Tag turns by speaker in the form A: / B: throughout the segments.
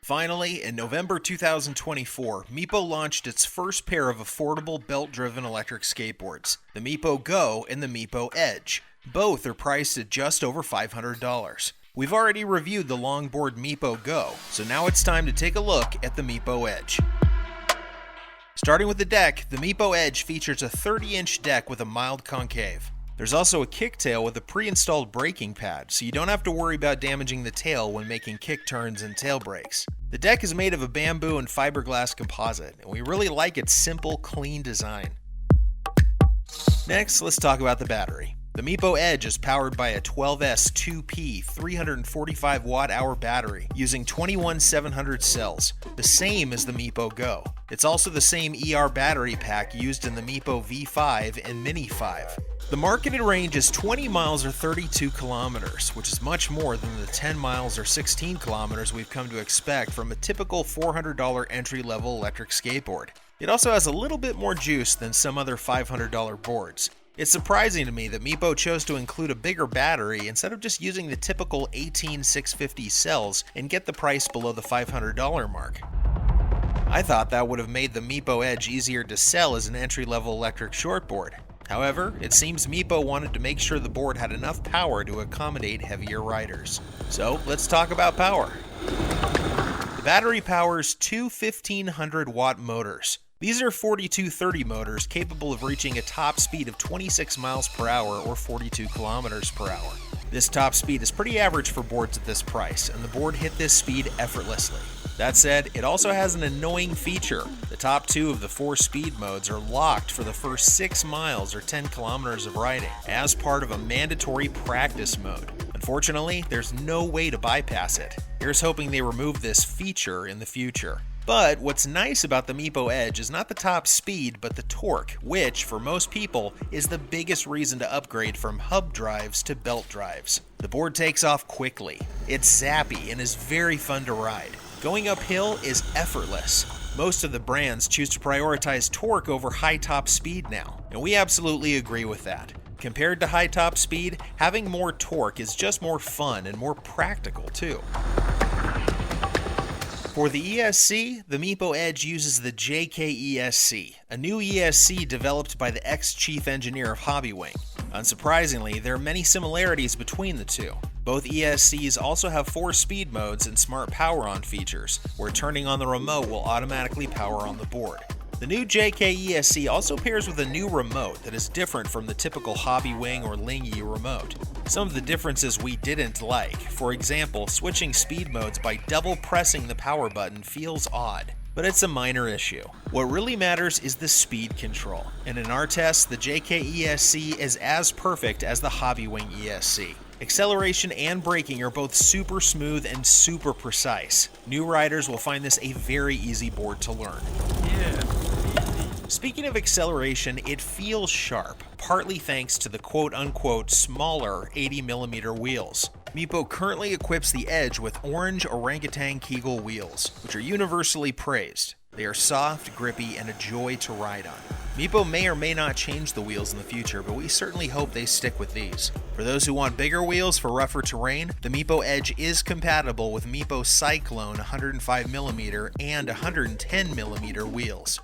A: Finally, in November 2024, Meepo launched its first pair of affordable belt-driven electric skateboards, the Meepo Go and the Meepo Edge. Both are priced at just over $500. We've already reviewed the longboard Meepo Go, so now it's time to take a look at the Meepo Edge. Starting with the deck, the Meepo Edge features a 30-inch deck with a mild concave. There's also a kicktail with a pre-installed braking pad, so you don't have to worry about damaging the tail when making kick turns and tail brakes. The deck is made of a bamboo and fiberglass composite, and we really like its simple, clean design. Next, let's talk about the battery. The Meepo Edge is powered by a 12S 2P 345 watt-hour battery using 21700 cells, the same as the Meepo Go. It's also the same ER battery pack used in the Meepo V5 and Mini 5. The marketed range is 20 miles or 32 kilometers, which is much more than the 10 miles or 16 kilometers we've come to expect from a typical $400 entry-level electric skateboard. It also has a little bit more juice than some other $500 boards. It's surprising to me that Meepo chose to include a bigger battery instead of just using the typical 18650 cells and get the price below the $500 mark. I thought that would have made the Meepo Edge easier to sell as an entry-level electric shortboard. However, it seems Meepo wanted to make sure the board had enough power to accommodate heavier riders. So let's talk about power. The battery powers two 1500 watt motors. These are 4230 motors capable of reaching a top speed of 26 miles per hour or 42 kilometers per hour. This top speed is pretty average for boards at this price, and the board hit this speed effortlessly. That said, it also has an annoying feature. The top two of the 4 speed modes are locked for the first 6 miles or 10 kilometers of riding as part of a mandatory practice mode. Unfortunately, there's no way to bypass it. Here's hoping they remove this feature in the future. But what's nice about the Meepo Edge is not the top speed, but the torque, which, for most people, is the biggest reason to upgrade from hub drives to belt drives. The board takes off quickly. It's zappy and is very fun to ride. Going uphill is effortless. Most of the brands choose to prioritize torque over high top speed now, and we absolutely agree with that. Compared to high top speed, having more torque is just more fun and more practical too. For the ESC, the Meepo Edge uses the JK ESC, a new ESC developed by the ex-chief engineer of Hobbywing. Unsurprisingly, there are many similarities between the two. Both ESCs also have 4 speed modes and smart power on features, where turning on the remote will automatically power on the board. The new JK ESC also pairs with a new remote that is different from the typical Hobbywing or Lingy remote. Some of the differences we didn't like, for example, switching speed modes by double pressing the power button feels odd, but it's a minor issue. What really matters is the speed control, and in our tests, the JK ESC is as perfect as the Hobbywing ESC. Acceleration and braking are both super smooth and super precise. New riders will find this a very easy board to learn. Speaking of acceleration, it feels sharp, partly thanks to the quote-unquote smaller 80mm wheels. Meepo currently equips the Edge with orange orangutan Kegel wheels, which are universally praised. They are soft, grippy, and a joy to ride on. Meepo may or may not change the wheels in the future, but we certainly hope they stick with these. For those who want bigger wheels for rougher terrain, the Meepo Edge is compatible with Meepo Cyclone 105mm and 110mm wheels.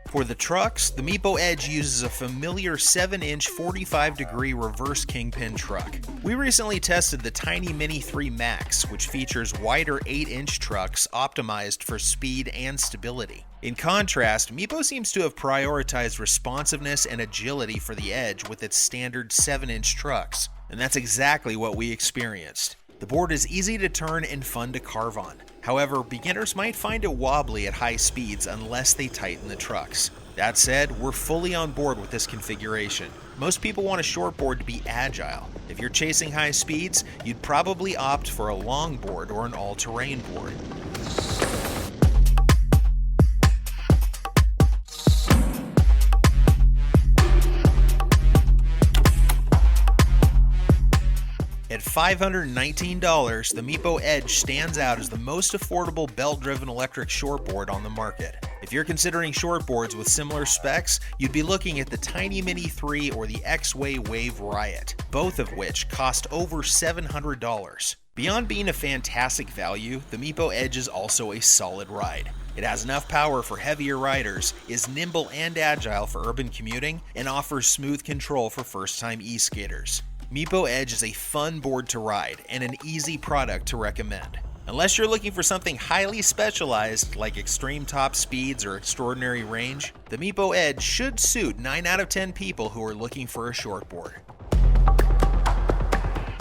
A: For the trucks, the Meepo Edge uses a familiar 7-inch 45-degree reverse kingpin truck. We recently tested the Tiny Mini 3 Max, which features wider 8-inch trucks optimized for speed and stability. In contrast, Meepo seems to have prioritized responsiveness and agility for the Edge with its standard 7-inch trucks, and that's exactly what we experienced. The board is easy to turn and fun to carve on. However, beginners might find it wobbly at high speeds unless they tighten the trucks. That said, we're fully on board with this configuration. Most people want a shortboard to be agile. If you're chasing high speeds, you'd probably opt for a longboard or an all-terrain board. At $519, the Meepo Edge stands out as the most affordable belt-driven electric shortboard on the market. If you're considering shortboards with similar specs, you'd be looking at the Tiny Mini 3 or the X-Way Wave Riot, both of which cost over $700. Beyond being a fantastic value, the Meepo Edge is also a solid ride. It has enough power for heavier riders, is nimble and agile for urban commuting, and offers smooth control for first-time e-skaters. Meepo Edge is a fun board to ride and an easy product to recommend. Unless you're looking for something highly specialized like extreme top speeds or extraordinary range, the Meepo Edge should suit 9 out of 10 people who are looking for a shortboard.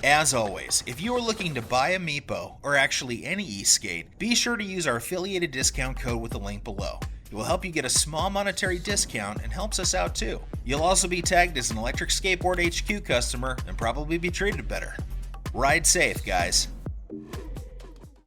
A: As always, if you are looking to buy a Meepo, or actually any e-skate, be sure to use our affiliated discount code with the link below. It will help you get a small monetary discount and helps us out too. You'll also be tagged as an Electric Skateboard HQ customer and probably be treated better. Ride safe, guys.